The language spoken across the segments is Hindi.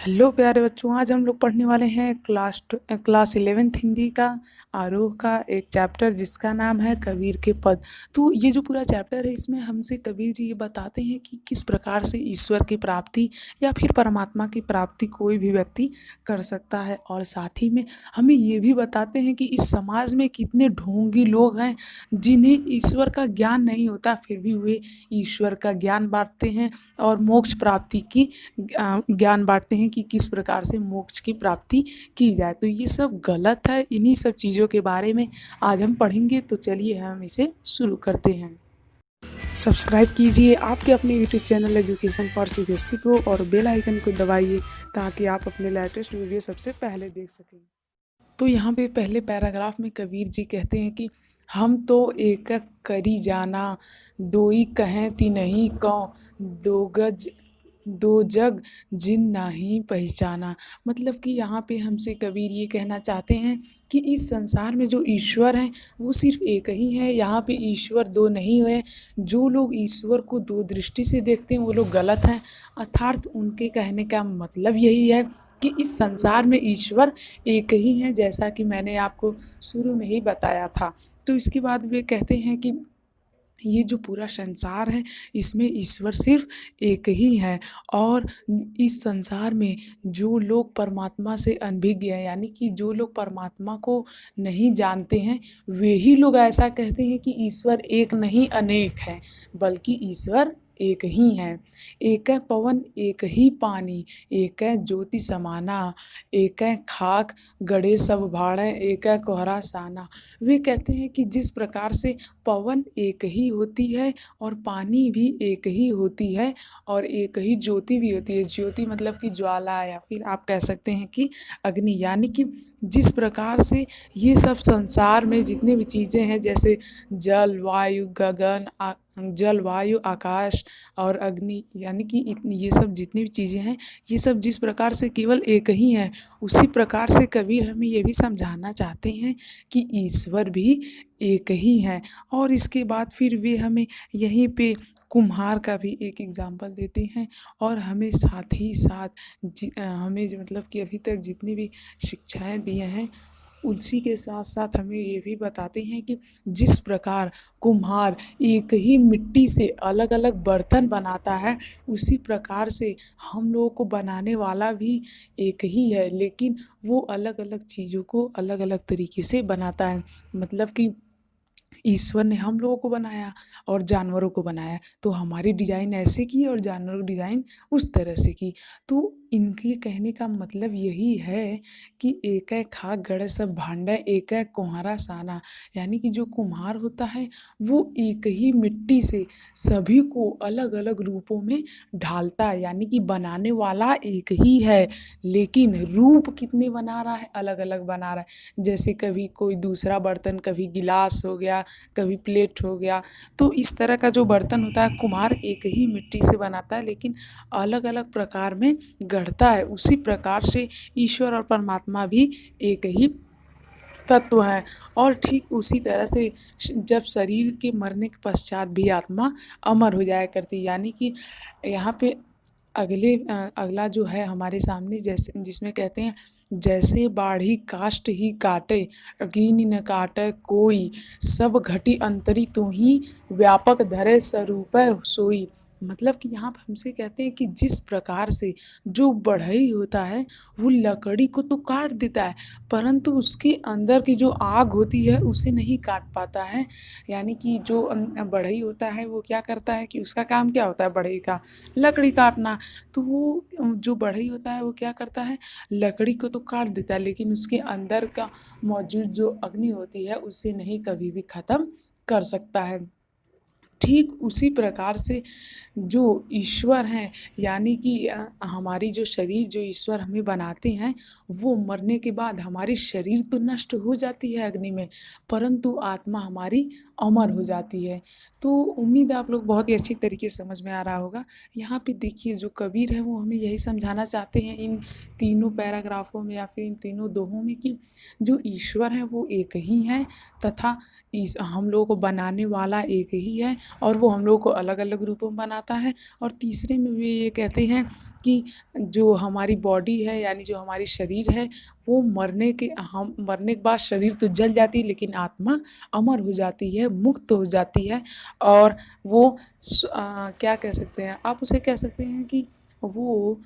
हेलो प्यारे बच्चों, आज हम लोग पढ़ने वाले हैं क्लास 11th हिंदी का आरोह का एक चैप्टर जिसका नाम है कबीर के पद। तो ये जो पूरा चैप्टर है इसमें हमसे कबीर जी ये बताते हैं कि किस प्रकार से ईश्वर की प्राप्ति या फिर परमात्मा की प्राप्ति कोई भी व्यक्ति कर सकता है, और साथ ही में हमें ये भी बताते हैं कि इस समाज में कितने ढोंगी लोग हैं जिन्हें ईश्वर का ज्ञान नहीं होता, फिर भी वे ईश्वर का ज्ञान बांटते हैं और मोक्ष प्राप्ति की ज्ञान बांटते हैं कि किस प्रकार से मोक्ष की प्राप्ति की जाए। तो ये सब गलत है। इन्हीं सब चीज़ों के बारे में आज हम पढ़ेंगे, तो चलिए हम इसे शुरू करते हैं। सब्सक्राइब कीजिए आपके अपने YouTube channel education for CBSE को और बेल आइकन को दबाइए ताकि आप अपने लेटेस्ट वीडियो सबसे पहले देख सकें। तो यहाँ पे पहले पैराग्राफ में कबीर जी कहते हैं कि हम तो एकक करी जाना, दोई कहें तिनहि कौ, दो गज दो जग जिन नाही पहचाना। मतलब कि यहाँ पे हमसे कबीर ये कहना चाहते हैं कि इस संसार में जो ईश्वर हैं वो सिर्फ एक ही है। यहाँ पे ईश्वर दो नहीं हुए। जो लोग ईश्वर को दो दृष्टि से देखते हैं वो लोग गलत हैं। अर्थात उनके कहने का मतलब यही है कि इस संसार में ईश्वर एक ही है, जैसा कि मैंने आपको शुरू में ही बताया था। तो इसके बाद वे कहते हैं कि ये जो पूरा संसार है इसमें ईश्वर सिर्फ एक ही है, और इस संसार में जो लोग परमात्मा से अनभिज्ञ हैं, यानी कि जो लोग परमात्मा को नहीं जानते हैं, वे ही लोग ऐसा कहते हैं कि ईश्वर एक नहीं अनेक है, बल्कि ईश्वर एक ही है। एक है पवन एक ही पानी, एक है ज्योति समाना, एक है खाक गड़े सब भाड़े, एक है कोहरा साना। वे कहते हैं कि जिस प्रकार से पवन एक ही होती है और पानी भी एक ही होती है और एक ही ज्योति भी होती है। ज्योति मतलब कि ज्वाला, या फिर आप कह सकते हैं कि अग्नि। यानी कि जिस प्रकार से ये सब संसार में जितने भी चीज़ें हैं, जैसे जल वायु गगन जल वायु आकाश और अग्नि, यानी कि ये सब जितनी भी चीज़ें हैं ये सब जिस प्रकार से केवल एक ही हैं, उसी प्रकार से कबीर हमें ये भी समझाना चाहते हैं कि ईश्वर भी एक ही है। और इसके बाद फिर वे हमें यहीं पे कुम्हार का भी एक एग्जाम्पल देते हैं, और हमें साथ ही साथ हमें मतलब कि अभी तक जितनी भी शिक्षाएं दिए हैं उसी के साथ साथ हमें ये भी बताते हैं कि जिस प्रकार कुम्हार एक ही मिट्टी से अलग अलग बर्तन बनाता है, उसी प्रकार से हम लोगों को बनाने वाला भी एक ही है, लेकिन वो अलग अलग चीज़ों को अलग अलग तरीके से बनाता है। मतलब कि ईश्वर ने हम लोगों को बनाया और जानवरों को बनाया, तो हमारी डिज़ाइन ऐसे की और जानवरों की डिज़ाइन उस तरह से की। तो इनके कहने का मतलब यही है कि एक है खाक गड़े सब भांडा, एक है कुम्हारा साना। यानी कि जो कुम्हार होता है वो एक ही मिट्टी से सभी को अलग अलग रूपों में ढालता है, यानी कि बनाने वाला एक ही है, लेकिन रूप कितने बना रहा है, अलग अलग बना रहा है। जैसे कभी कोई दूसरा बर्तन, कभी गिलास हो गया, कभी प्लेट हो गया। तो इस तरह का जो बर्तन होता है कुम्हार एक ही मिट्टी से बनाता है, लेकिन अलग अलग प्रकार में गढ़ता है। उसी प्रकार से ईश्वर और परमात्मा भी एक ही तत्व है। और ठीक उसी तरह से जब शरीर के मरने के पश्चात भी आत्मा अमर हो जाया करती है। यानी कि यहाँ पे अगला जो है हमारे सामने, जैसे जिसमें कहते हैं जैसे बाढ़ी काष्ठ ही काटे, कीन न काटे कोई, सब घटी अंतरी तू ही, व्यापक धरे स्वरूप सोई। मतलब कि यहाँ पर हमसे कहते हैं कि जिस प्रकार से जो बढ़ई होता है वो लकड़ी को तो काट देता है, परंतु उसके अंदर की जो आग होती है उसे नहीं काट पाता है। यानी कि जो बढ़ई होता है वो क्या करता है कि उसका काम क्या होता है बढ़ई का, लकड़ी काटना। तो वो जो बढ़ई होता है वो क्या करता है, लकड़ी को तो काट देता है, लेकिन उसके अंदर का मौजूद जो अग्नि होती है उसे नहीं कभी भी ख़त्म कर सकता है। ठीक उसी प्रकार से जो ईश्वर हैं, यानी कि हमारी जो शरीर जो ईश्वर हमें बनाते हैं, वो मरने के बाद हमारी शरीर तो नष्ट हो जाती है अग्नि में, परंतु आत्मा हमारी अमर हो जाती है। तो उम्मीद है आप लोग बहुत ही अच्छी तरीके से समझ में आ रहा होगा। यहाँ पे देखिए जो कबीर है वो हमें यही समझाना चाहते हैं इन तीनों पैराग्राफों में या फिर इन तीनों दोहों में कि जो ईश्वर है वो एक ही है, तथा हम लोगों को बनाने वाला एक ही है, और वो हम लोगों को अलग-अलग रूपों में बनाता है। और तीसरे में वे ये कहते हैं कि जो हमारी बॉडी है यानी जो हमारी शरीर है, वो मरने के बाद शरीर तो जल जाती है लेकिन आत्मा अमर हो जाती है, मुक्त हो जाती है। और वो क्या कह सकते हैं, आप उसे कह सकते हैं कि वो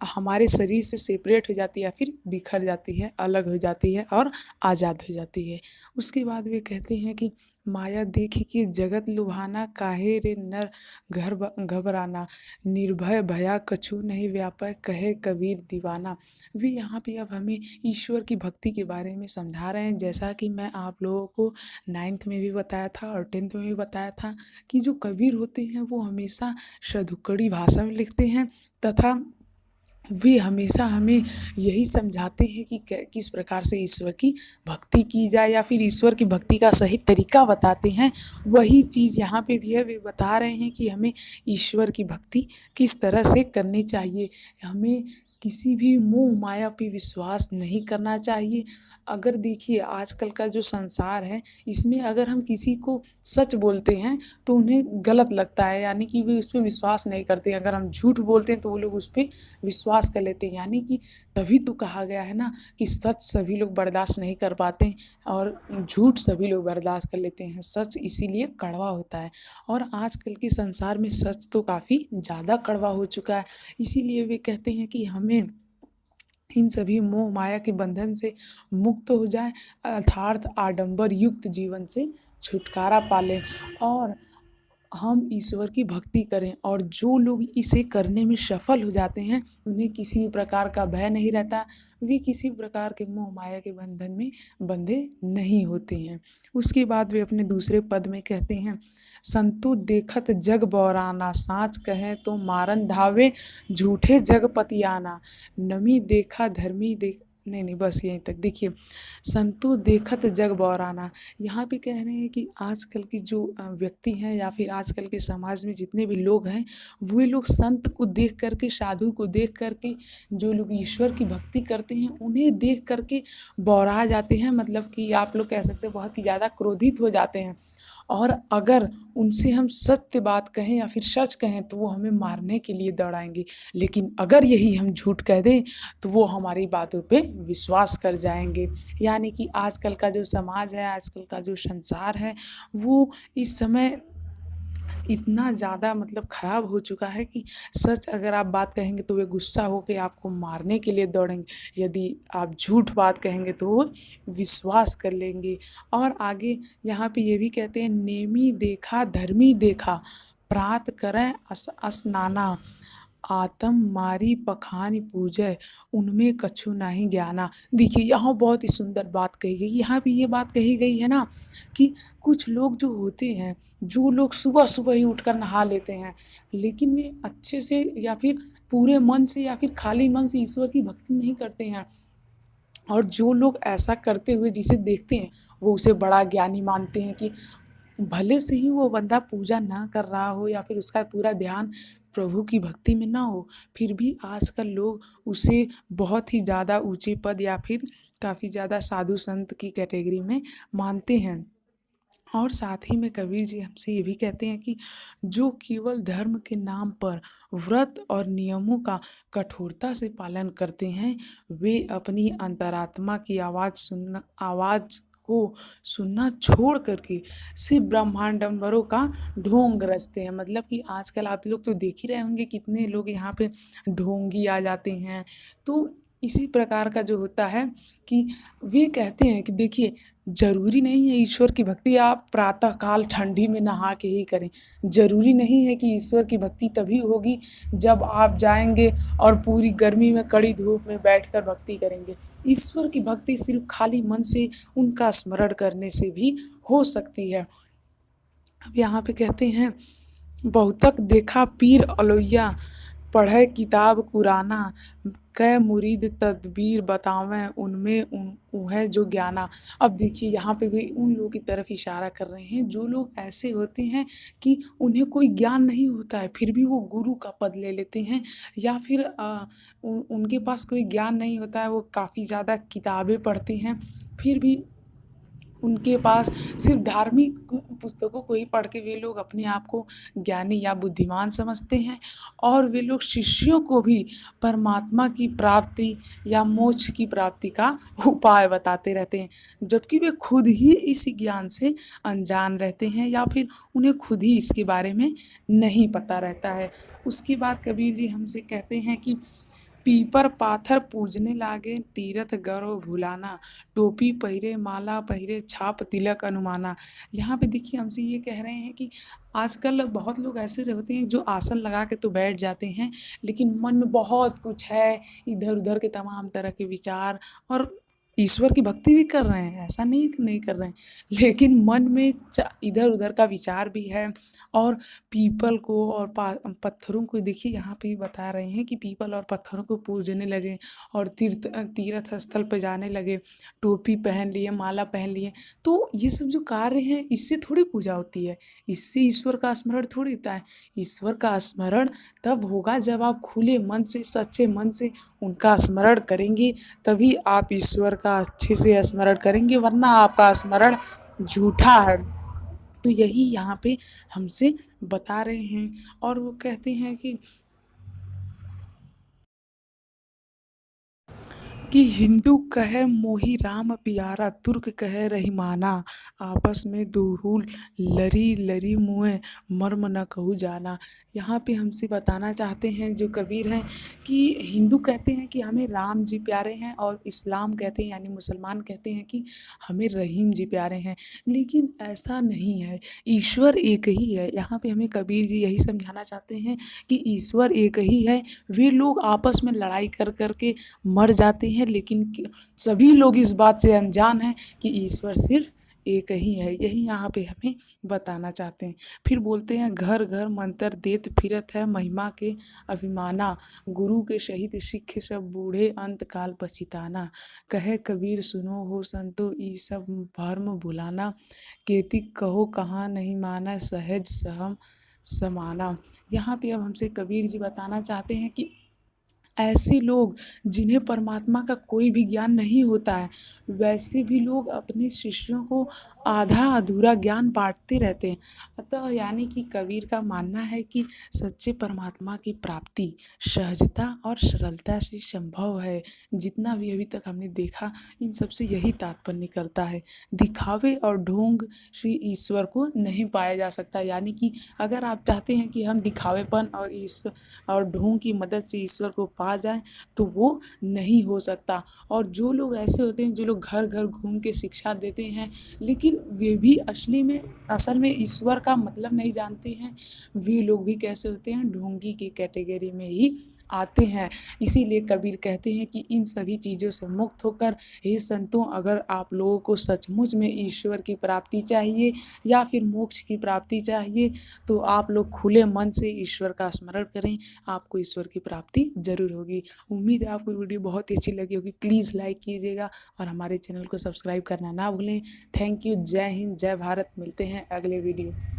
हमारे शरीर से सेपरेट हो जाती है या फिर बिखर जाती है, अलग हो जाती है और आज़ाद हो जाती है। उसके बाद वे कहते हैं कि माया देखि के जगत लुभाना, काहे रे नर घबराना, निर्भय भया कछु नहीं व्यापै, कहे कबीर दीवाना। वे यहाँ पे अब हमें ईश्वर की भक्ति के बारे में समझा रहे हैं, जैसा कि मैं आप लोगों को 9th में भी बताया था और 10th में भी बताया था कि जो कबीर होते हैं वो हमेशा शतुक्कड़ी भाषा में लिखते हैं तथा वे हमेशा हमें यही समझाते हैं कि किस प्रकार से ईश्वर की भक्ति की जाए या फिर ईश्वर की भक्ति का सही तरीका बताते हैं। वही चीज़ यहाँ पे भी है, वे बता रहे हैं कि हमें ईश्वर की भक्ति किस तरह से करनी चाहिए। हमें किसी भी मोह माया पे विश्वास नहीं करना चाहिए। अगर देखिए आजकल का जो संसार है, इसमें अगर हम किसी को सच बोलते हैं तो उन्हें गलत लगता है, यानी कि वे उस पे विश्वास नहीं करते। अगर हम झूठ बोलते हैं तो वो लोग उस पे विश्वास कर लेते हैं। यानी कि तभी तो कहा गया है ना कि सच सभी लोग बर्दाश्त नहीं कर पाते और झूठ सभी लोग बर्दाश्त कर लेते हैं। सच इसीलिए कड़वा होता है और आजकल के संसार में सच तो काफ़ी ज़्यादा कड़वा हो चुका है। इसीलिए वे कहते हैं कि हमें इन सभी मोह माया के बंधन से मुक्त हो जाए, अर्थात आडंबर युक्त जीवन से छुटकारा पा लें और हम ईश्वर की भक्ति करें। और जो लोग इसे करने में सफल हो जाते हैं, उन्हें किसी भी प्रकार का भय नहीं रहता, वे किसी भी प्रकार के मोह माया के बंधन में बंधे नहीं होते हैं। उसके बाद वे अपने दूसरे पद में कहते हैं, संतु देखत जग बौराना, साँच कहें तो मारन धावे, झूठे जग पतियाना, नमी देखा धर्मी देख नहीं नहीं बस यहीं तक। देखिए, संतो देखत जग बौराना, यहाँ पे कह रहे हैं कि आजकल की जो व्यक्ति हैं या फिर आजकल के समाज में जितने भी लोग हैं, वे लोग संत को देख करके, साधु को देख करके, जो लोग ईश्वर की भक्ति करते हैं उन्हें देख करके बौरा जाते हैं। मतलब कि आप लोग कह सकते हैं बहुत ही ज़्यादा क्रोधित हो जाते हैं। और अगर उनसे हम सत्य बात कहें या फिर सच कहें तो वो हमें मारने के लिए दौड़ाएंगे। लेकिन अगर यही हम झूठ कह दें तो वो हमारी बातों पे विश्वास कर जाएंगे। यानी कि आजकल का जो समाज है, आजकल का जो संसार है, वो इस समय इतना ज़्यादा मतलब ख़राब हो चुका है कि सच अगर आप बात कहेंगे तो वे गुस्सा होके आपको मारने के लिए दौड़ेंगे। यदि आप झूठ बात कहेंगे तो वो विश्वास कर लेंगे। और आगे यहाँ पे ये भी कहते हैं, नेमी देखा धर्मी देखा, प्रात करें स्नाना, आतम मारी पखानी पूजय, उनमें कछु नहीं ज्ञाना। देखिए यहाँ बहुत ही सुंदर बात कही गई। यहाँ पे ये बात कही गई है ना कि कुछ लोग जो होते हैं, जो लोग सुबह सुबह ही उठकर नहा लेते हैं, लेकिन वे अच्छे से या फिर पूरे मन से या फिर खाली मन से ईश्वर की भक्ति नहीं करते हैं। और जो लोग ऐसा करते हुए जिसे देखते हैं, वो उसे बड़ा ज्ञानी मानते हैं कि भले से ही वो बंदा पूजा ना कर रहा हो या फिर उसका पूरा ध्यान प्रभु की भक्ति में ना हो, फिर भी आजकल लोग उसे बहुत ही ज़्यादा ऊंचे पद या फिर काफ़ी ज़्यादा साधु संत की कैटेगरी में मानते हैं। और साथ ही में कबीर जी हमसे ये भी कहते हैं कि जो केवल धर्म के नाम पर व्रत और नियमों का कठोरता से पालन करते हैं, वे अपनी अंतरात्मा की आवाज़ को सुनना छोड़ करके सिर्फ ब्रह्मांडम्बरों का ढोंग रचते हैं। मतलब कि आजकल आप लोग तो देख ही रहे होंगे कितने लोग यहाँ पे ढोंगी आ जाते हैं। तो इसी प्रकार का जो होता है कि वे कहते हैं कि देखिए, ज़रूरी नहीं है ईश्वर की भक्ति आप प्रातः काल ठंडी में नहा के ही करें। ज़रूरी नहीं है कि ईश्वर की भक्ति तभी होगी जब आप जाएँगे और पूरी गर्मी में कड़ी धूप में बैठकर भक्ति करेंगे। ईश्वर की भक्ति सिर्फ़ खाली मन से उनका स्मरण करने से भी हो सकती है। अब यहाँ पे कहते हैं, बहुतक देखा पीर अलौया, पढ़े किताब कुराना, कै मुरीद तदबीर बतावें, उनमें उन्हें जो ज्ञाना। अब देखिए यहाँ पे भी उन लोगों की तरफ इशारा कर रहे हैं जो लोग ऐसे होते हैं कि उन्हें कोई ज्ञान नहीं होता है, फिर भी वो गुरु का पद ले लेते हैं। या फिर उनके पास कोई ज्ञान नहीं होता है, वो काफ़ी ज़्यादा किताबें पढ़ते हैं, फिर भी उनके पास सिर्फ धार्मिक पुस्तकों को ही पढ़ के वे लोग अपने आप को ज्ञानी या बुद्धिमान समझते हैं और वे लोग शिष्यों को भी परमात्मा की प्राप्ति या मोक्ष की प्राप्ति का उपाय बताते रहते हैं, जबकि वे खुद ही इस ज्ञान से अनजान रहते हैं या फिर उन्हें खुद ही इसके बारे में नहीं पता रहता है। उसके बाद कबीर जी हमसे कहते हैं कि पीपर पाथर पूजने लागे तीरथ गौरव भुलाना, टोपी पहिरे माला पहिरे छाप तिलक अनुमाना। यहाँ पे देखिए हमसे ये कह रहे हैं कि आजकल बहुत लोग ऐसे होते हैं जो आसन लगा के तो बैठ जाते हैं, लेकिन मन में बहुत कुछ है, इधर उधर के तमाम तरह के विचार, और ईश्वर की भक्ति भी कर रहे हैं, ऐसा नहीं कि नहीं कर रहे हैं, लेकिन मन में इधर उधर का विचार भी है। और पीपल को और पत्थरों को देखिए यहाँ पे बता रहे हैं कि पीपल और पत्थरों को पूजने लगे और तीर्थ स्थल पर जाने लगे, टोपी पहन लिए, माला पहन लिए। तो ये सब जो कार्य हैं इससे थोड़ी पूजा होती है, इससे ईश्वर का स्मरण थोड़ी होता है। ईश्वर का स्मरण तब होगा जब आप खुले मन से, सच्चे मन से उनका स्मरण करेंगे, तभी आप ईश्वर का अच्छे से स्मरण करेंगे, वरना आपका स्मरण झूठा है। तो यही यहाँ पे हमसे बता रहे हैं। और वो कहते हैं कि हिंदू कहे मोही राम प्यारा, तुर्क कहे रहीमाना, आपस में दुहूल लरी लरी मुँह मर्म न कहूँ जाना। यहाँ पे हमसे बताना चाहते हैं जो कबीर हैं कि हिंदू कहते हैं कि हमें राम जी प्यारे हैं, और इस्लाम कहते हैं यानी मुसलमान कहते हैं कि हमें रहीम जी प्यारे हैं, लेकिन ऐसा नहीं है। ईश्वर एक ही है। यहाँ पे हमें कबीर जी यही समझाना चाहते हैं कि ईश्वर एक ही है। वे लोग आपस में लड़ाई कर कर के मर जाते हैं, लेकिन सभी लोग इस बात से अनजान हैं कि ईश्वर सिर्फ एक ही है। यही यहाँ पे हमें बताना चाहते हैं। फिर बोलते हैं घर घर मंत्र देत फिरत है, महिमा के अभिमाना, गुरु के शहीद सिख सब बूढ़े अंत काल पछिताना, कहे कबीर सुनो हो संतो ई सब भरम भुलाना, केति कहो कहाँ नहीं माना सहज सहम समाना। यहाँ पे अब हमसे कबीर जी बताना चाहते हैं कि ऐसे लोग जिन्हें परमात्मा का कोई भी ज्ञान नहीं होता है, वैसे भी लोग अपने शिष्यों को आधा अधूरा ज्ञान बांटते रहते हैं। अतः यानी कि कबीर का मानना है कि सच्चे परमात्मा की प्राप्ति सहजता और सरलता से संभव है। जितना भी अभी तक हमने देखा, इन सब से यही तात्पर्य निकलता है। दिखावे और ढोंग से ईश्वर को नहीं पाया जा सकता। यानी कि अगर आप चाहते हैं कि हम दिखावेपन और ढोंग की मदद से ईश्वर को पा जाएं, तो वो नहीं हो सकता। और जो लोग ऐसे होते हैं जो लोग घर घर घूम के शिक्षा देते हैं, लेकिन वे भी असल में ईश्वर का मतलब नहीं जानते हैं, वे लोग भी कैसे होते हैं, ढोंगी की कैटेगरी में ही आते हैं। इसीलिए कबीर कहते हैं कि इन सभी चीज़ों से मुक्त होकर, हे संतों, अगर आप लोगों को सचमुच में ईश्वर की प्राप्ति चाहिए या फिर मोक्ष की प्राप्ति चाहिए, तो आप लोग खुले मन से ईश्वर का स्मरण करें, आपको ईश्वर की प्राप्ति जरूर होगी। उम्मीद है आपको वीडियो बहुत ही अच्छी लगी होगी। प्लीज़ लाइक कीजिएगा और हमारे चैनल को सब्सक्राइब करना ना भूलें। Thank you. जय हिंद, जय भारत। मिलते हैं अगले वीडियो।